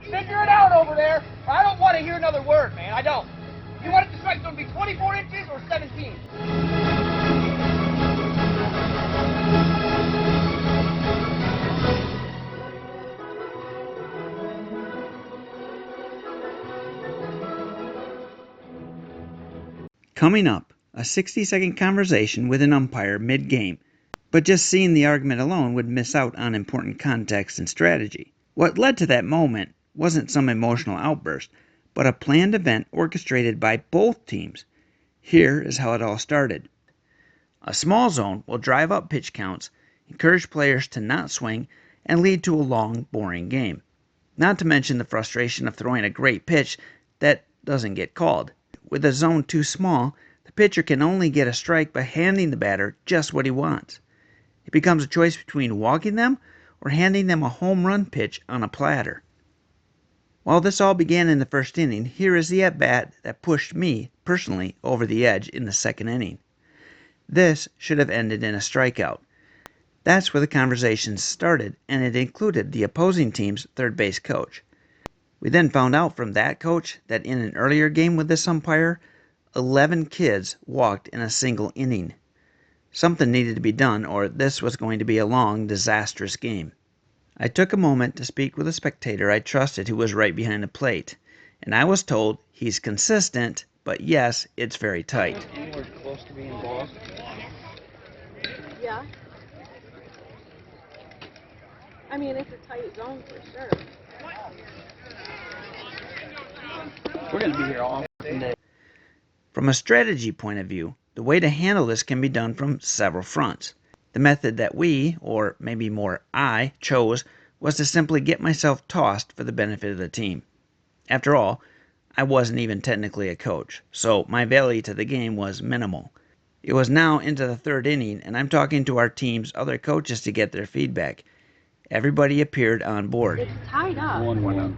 Figure it out over there. I don't want to hear another word, man. I don't. You want it to strike zone to be 24 inches or 17? Coming up, a 60-second conversation with an umpire mid-game, but just seeing the argument alone would miss out on important context and strategy. What led to that moment wasn't some emotional outburst, but a planned event orchestrated by both teams. Here is how it all started. A small zone will drive up pitch counts, encourage players to not swing, and lead to a long, boring game. Not to mention the frustration of throwing a great pitch that doesn't get called. With a zone too small, the pitcher can only get a strike by handing the batter just what he wants. It becomes a choice between walking them or handing them a home run pitch on a platter. While this all began in the first inning, here is the at-bat that pushed me, personally, over the edge in the second inning. This should have ended in a strikeout. That's where the conversation started, and it included the opposing team's third base coach. We then found out from that coach that in an earlier game with this umpire, 11 kids walked in a single inning. Something needed to be done, or this was going to be a long, disastrous game. I took a moment to speak with a spectator I trusted who was right behind the plate, and I was told he's consistent, but yes, it's very tight. We're close to being balls. Yeah. I mean, it's a tight zone for sure. We're going to be here all day. From a strategy point of view, the way to handle this can be done from several fronts. The method that we, or maybe more I, chose was to simply get myself tossed for the benefit of the team. After all, I wasn't even technically a coach, so my value to the game was minimal. It was now into the third inning, and I'm talking to our team's other coaches to get their feedback. Everybody appeared on board. It's tied up. 1-1.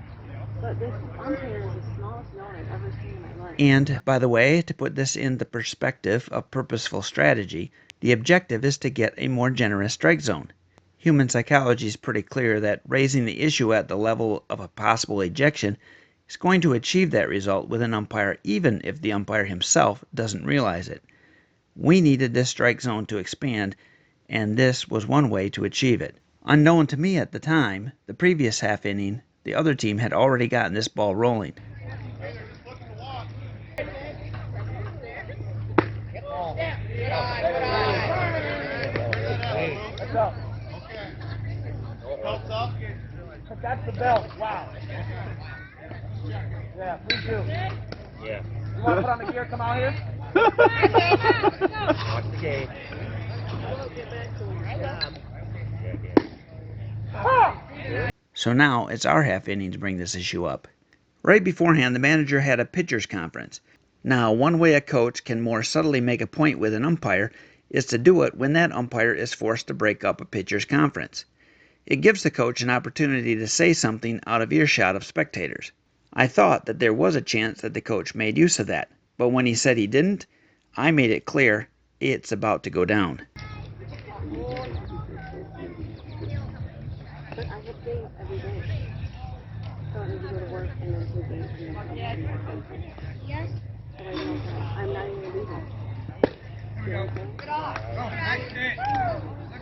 But this umpire is the smallest zone I've ever seen in my life. And, by the way, to put this in the perspective of purposeful strategy, the objective is to get a more generous strike zone. Human psychology is pretty clear that raising the issue at the level of a possible ejection is going to achieve that result with an umpire even if the umpire himself doesn't realize it. We needed this strike zone to expand, and this was one way to achieve it. Unknown to me at the time, the previous half inning, the other team had already gotten this ball rolling. That's the belt. Wow. Yeah, please do. Yeah. You want to put on the gear? Come out here. Watch the game. So now it's our half inning to bring this issue up. Right beforehand, the manager had a pitchers conference. Now, one way a coach can more subtly make a point with an umpire is to do it when that umpire is forced to break up a pitchers conference. It gives the coach an opportunity to say something out of earshot of spectators. I thought that there was a chance that the coach made use of that, but when he said he didn't, I made it clear it's about to go down. But I have games every day. So I need to go to work and then do games and then come home. Yes. So I don't have, I'm not even going to do that. You know what I'm saying?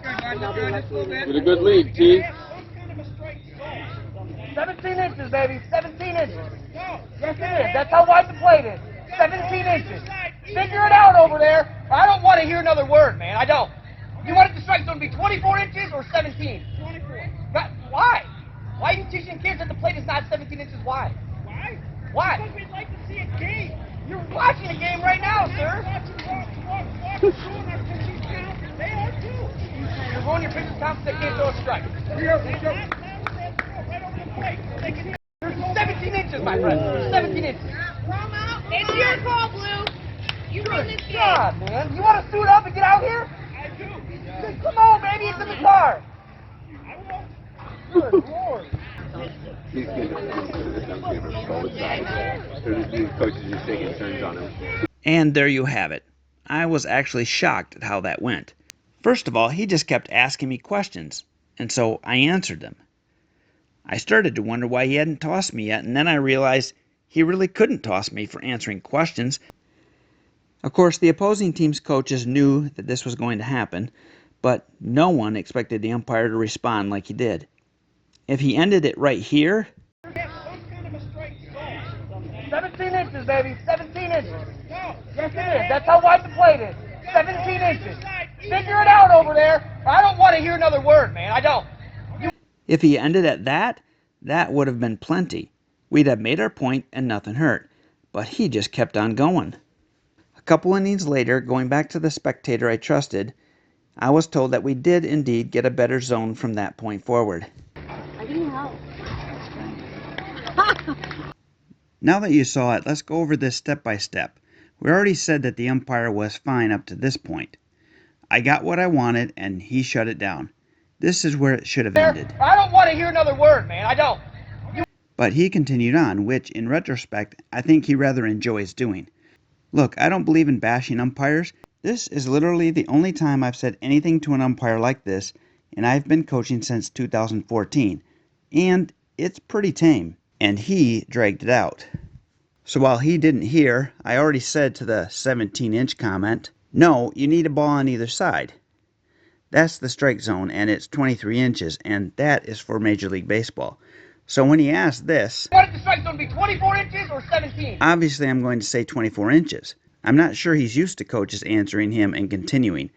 And I'll be lucky to With a good lead, T. 17 inches, baby. 17 inches. Yes, it is. That's how wide the plate is. 17 inches. Figure it out over there. I don't want to hear another word, man. I don't. You want it to strike zone to be 24 inches or 17? 24. But why? Why are you teaching kids that the plate is not 17 inches wide? Why? Why? Because we'd like to see a game. You're watching a game right now, sir. You're going your pitcher's conference, they can't throw a strike. You're 17 inches, my friend. You're 17 inches. It's your call, Blue. You run this game. God, man. You want to suit up and get out here? I do. Come on, baby. It's in the car. I will. Good Lord. These kids are both sides. These coaches are taking turns on him. And there you have it. I was actually shocked at how that went. First of all, he just kept asking me questions, and so I answered them. I started to wonder why he hadn't tossed me yet, and then I realized he really couldn't toss me for answering questions. Of course, the opposing team's coaches knew that this was going to happen, but no one expected the umpire to respond like he did. If he ended it right here, 17 inches, baby. 17 inches. Yes, it is. That's how wide the plate is. 17 inches. Figure it out over there. I don't want to hear another word, man. I don't. if he ended at that, that would have been plenty. We'd have made our point and nothing hurt. But he just kept on going. A couple innings later, going back to the spectator I trusted, I was told that we did indeed get a better zone from that point forward. I can help. Now that you saw it, let's go over this step by step. We already said that the umpire was fine up to this point. I got what I wanted, and he shut it down. This is where it should have ended. I don't want to hear another word, man. I don't. But he continued on, which, in retrospect, I think he rather enjoys doing. Look, I don't believe in bashing umpires. This is literally the only time I've said anything to an umpire like this, and I've been coaching since 2014. And it's pretty tame. And he dragged it out. So while he didn't hear, I already said to the 17-inch comment, no, you need a ball on either side. That's the strike zone, and it's 23 inches, and that is for Major League Baseball. So when he asked this, You want the strike zone to be 24 inches or 17? obviously I'm going to say 24 inches. I'm not sure he's used to coaches answering him and continuing.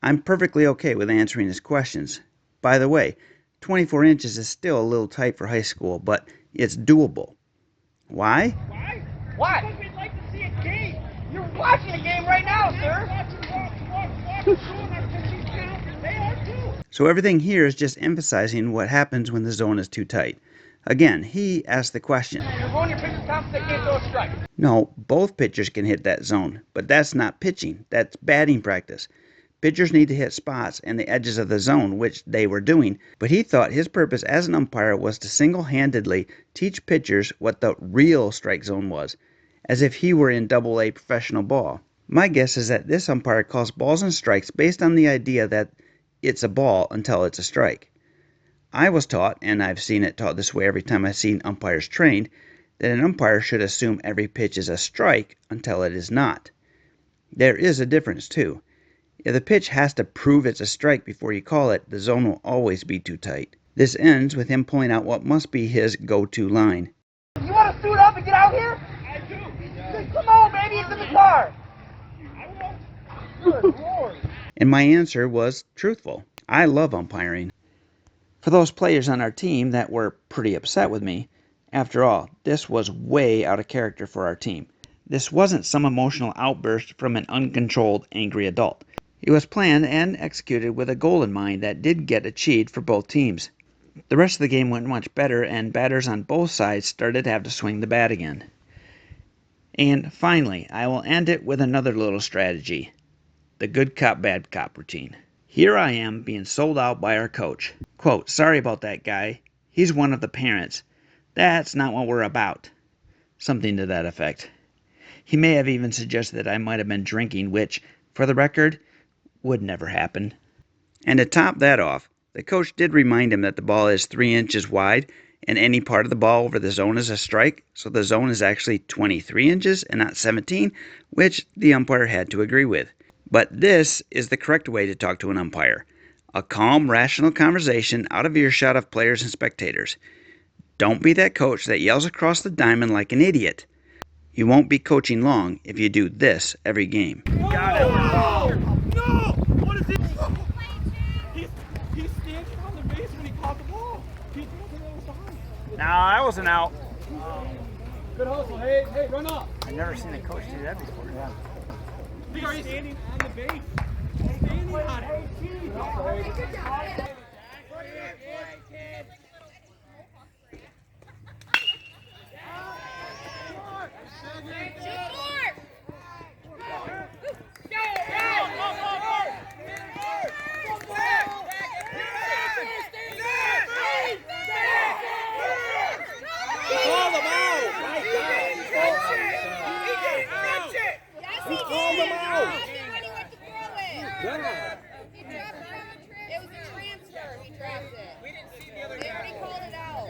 I'm perfectly okay with answering his questions. By the way, 24 inches is still a little tight for high school, but it's doable. Why? Why? Because we'd like to see a game. You're watching a game right now, sir. So everything here is just emphasizing what happens when the zone is too tight. Again, he asked the question. You're going your pitcher's confidence, they can't throw a strike. No, both pitchers can hit that zone, but that's not pitching. That's batting practice. Pitchers need to hit spots and the edges of the zone, which they were doing, but he thought his purpose as an umpire was to single-handedly teach pitchers what the real strike zone was, as if he were in Double-A professional ball. My guess is that this umpire calls balls and strikes based on the idea that it's a ball until it's a strike. I was taught, and I've seen it taught this way every time I've seen umpires trained, that an umpire should assume every pitch is a strike until it is not. There is a difference, too. If the pitch has to prove it's a strike before you call it, the zone will always be too tight. This ends with him pulling out what must be his go-to line. You want to suit up and get out here? I do. Come on, baby, it's in the car. I will. Good Lord. And my answer was truthful. I love umpiring. For those players on our team that were pretty upset with me, after all, this was way out of character for our team. This wasn't some emotional outburst from an uncontrolled, angry adult. It was planned and executed with a goal in mind that did get achieved for both teams. The rest of the game went much better, and batters on both sides started to have to swing the bat again. And finally, I will end it with another little strategy. The good cop, bad cop routine. Here I am being sold out by our coach. Quote, sorry about that guy. He's one of the parents. That's not what we're about. Something to that effect. He may have even suggested that I might have been drinking, which, for the record, would never happen. And to top that off, the coach did remind him that the ball is 3 inches wide, and any part of the ball over the zone is a strike, so the zone is actually 23 inches and not 17, which the umpire had to agree with. But this is the correct way to talk to an umpire. A calm, rational conversation out of earshot of players and spectators. Don't be that coach that yells across the diamond like an idiot. You won't be coaching long if you do this every game. Got it. No! What is it? He's standing on the base when he caught the ball. He's looking on the side. Nah, I wasn't out. Good hustle. Hey, run up. I've never seen a coach do that before. Yeah. He's standing on the base. Standing on it. It was a transfer. He dropped it. We didn't see the other guy. They already called it out.